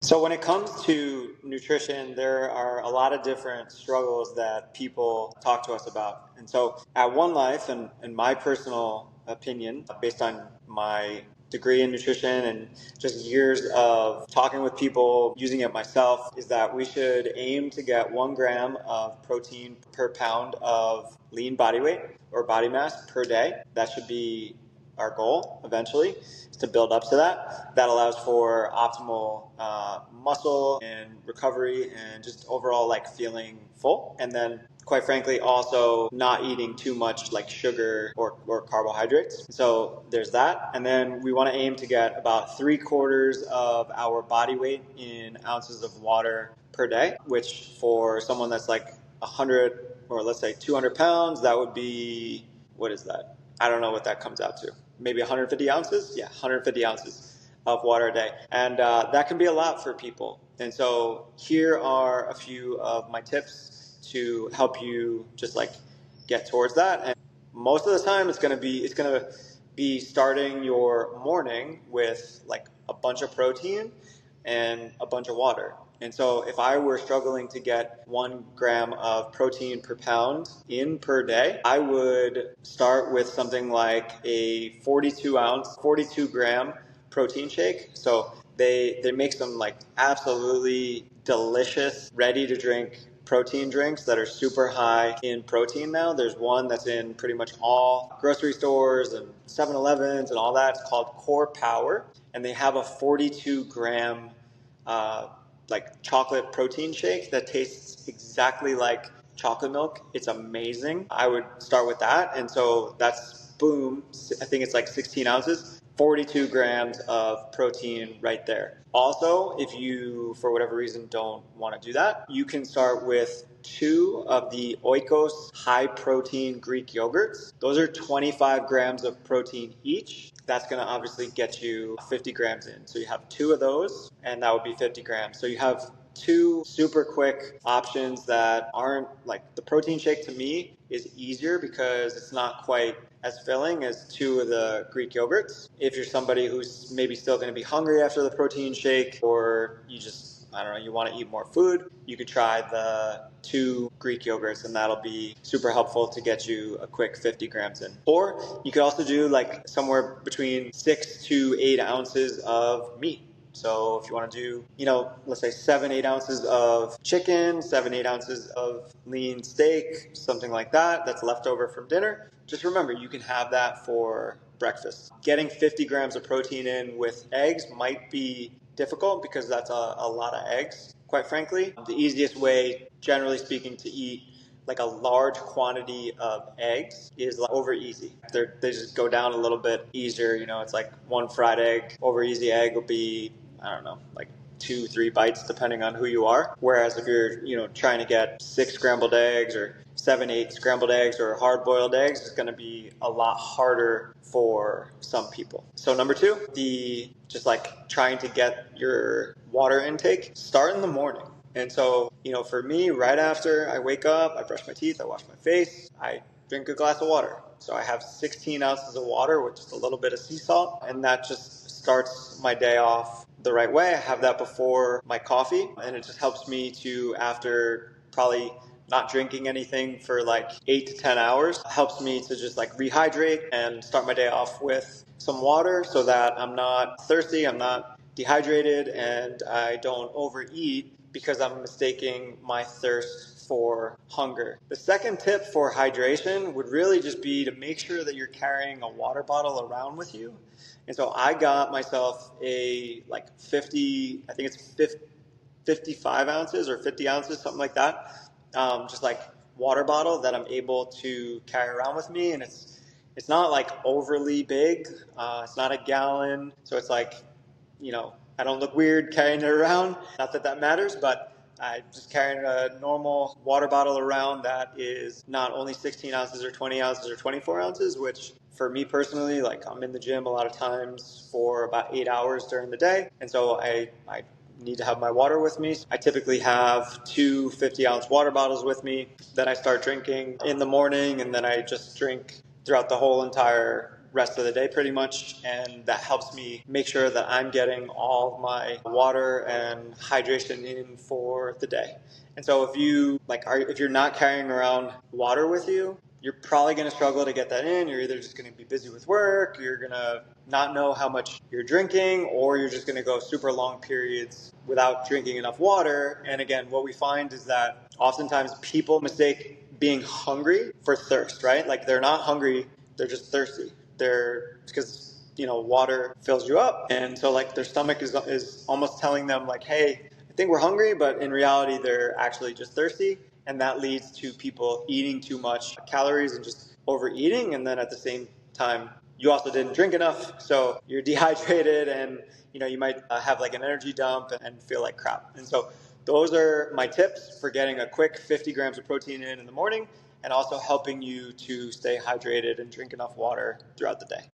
So when it comes to nutrition, there are a lot of different struggles that people talk to us about. And so at One Life, and in my personal opinion, based on my degree in nutrition and just years of talking with people, using it myself, is that we should aim to get 1 gram of protein per pound of lean body weight or body mass per day. That should be our goal eventually, is to build up to that. That allows for optimal muscle and recovery and just overall like feeling full. And then quite frankly, also not eating too much like sugar or carbohydrates. So there's that. And then we want to aim to get about 3/4 of our body weight in ounces of water per day, which for someone that's like 100 or let's say 200 pounds, that would be, what is that? I don't know what that comes out to. Maybe 150 ounces? Yeah, 150 ounces of water a day. And that can be a lot for people. And so here are a few of my tips to help you just like get towards that. And most of the time it's going to be starting your morning with like a bunch of protein and a bunch of water. And so if I were struggling to get 1 gram of protein per pound in per day, I would start with something like a 42 gram protein shake. So they make some like absolutely delicious, ready to drink protein drinks that are super high in protein now. There's one that's in pretty much all grocery stores and 7-Elevens and all that. It's called Core Power. And they have a 42 gram like chocolate protein shake that tastes exactly like chocolate milk. It's amazing. I would start with that. And so that's boom. I think it's like 16 ounces, 42 grams of protein right there. Also, if you, for whatever reason, don't want to do that, you can start with 2 of the Oikos high protein Greek yogurts. Those are 25 grams of protein each. That's going to obviously get you 50 grams in. So you have 2 of those, and that would be 50 grams. So you have 2 super quick options that aren't like, the protein shake to me is easier because it's not quite as filling as 2 of the Greek yogurts. If you're somebody who's maybe still going to be hungry after the protein shake, or you just, I don't know, you want to eat more food, you could try the 2 Greek yogurts, and that'll be super helpful to get you a quick 50 grams in. Or you could also do like somewhere between 6 to 8 ounces of meat. So if you want to do, let's say 7-8 ounces of chicken, 7-8 ounces of lean steak, something like that, that's left over from dinner, just remember you can have that for breakfast. Getting 50 grams of protein in with eggs might be difficult because that's a lot of eggs, quite frankly. The easiest way, generally speaking, to eat like a large quantity of eggs is like over easy. They just go down a little bit easier. It's like 1 fried egg. Over easy egg will be, I don't know, like 2-3 bites depending on who you are. Whereas if you're trying to get 6 scrambled eggs or 7-8 scrambled eggs or hard-boiled eggs, it's going to be a lot harder for some people. So number 2, just like trying to get your water intake, start in the morning. And so, for me, right after I wake up, I brush my teeth, I wash my face, I drink a glass of water. So I have 16 ounces of water with just a little bit of sea salt, and that just starts my day off the right way. I have that before my coffee, and it just helps me to, after probably not drinking anything for like 8 to 10 hours, helps me to just like rehydrate and start my day off with some water so that I'm not thirsty, I'm not dehydrated, and I don't overeat because I'm mistaking my thirst for hunger. The second tip for hydration would really just be to make sure that you're carrying a water bottle around with you. And so I got myself a like 50, I think it's 55 ounces or 50 ounces, something like that. Just like water bottle that I'm able to carry around with me. And it's not like overly big. It's not a gallon. So it's like, I don't look weird carrying it around. Not that that matters, but I just carrying a normal water bottle around that is not only 16 ounces or 20 ounces or 24 ounces, which for me personally, like I'm in the gym a lot of times for about 8 hours during the day. And so I need to have my water with me. I typically have 2 50-ounce water bottles with me that I start drinking in the morning, and then I just drink throughout the whole entire rest of the day pretty much, and that helps me make sure that I'm getting all my water and hydration in for the day. And so if you're not carrying around water with you, you're probably going to struggle to get that in. You're either just going to be busy with work, you're going to not know how much you're drinking, or you're just going to go super long periods without drinking enough water. And again, what we find is that oftentimes people mistake being hungry for thirst, right? Like they're not hungry, they're just thirsty. They're because water fills you up, and so like their stomach is almost telling them like, hey, I think we're hungry, but in reality they're actually just thirsty, and that leads to people eating too much calories and just overeating, and then at the same time you also didn't drink enough, so you're dehydrated, and you might have like an energy dump and feel like crap. And so those are my tips for getting a quick 50 grams of protein in the morning, and also helping you to stay hydrated and drink enough water throughout the day.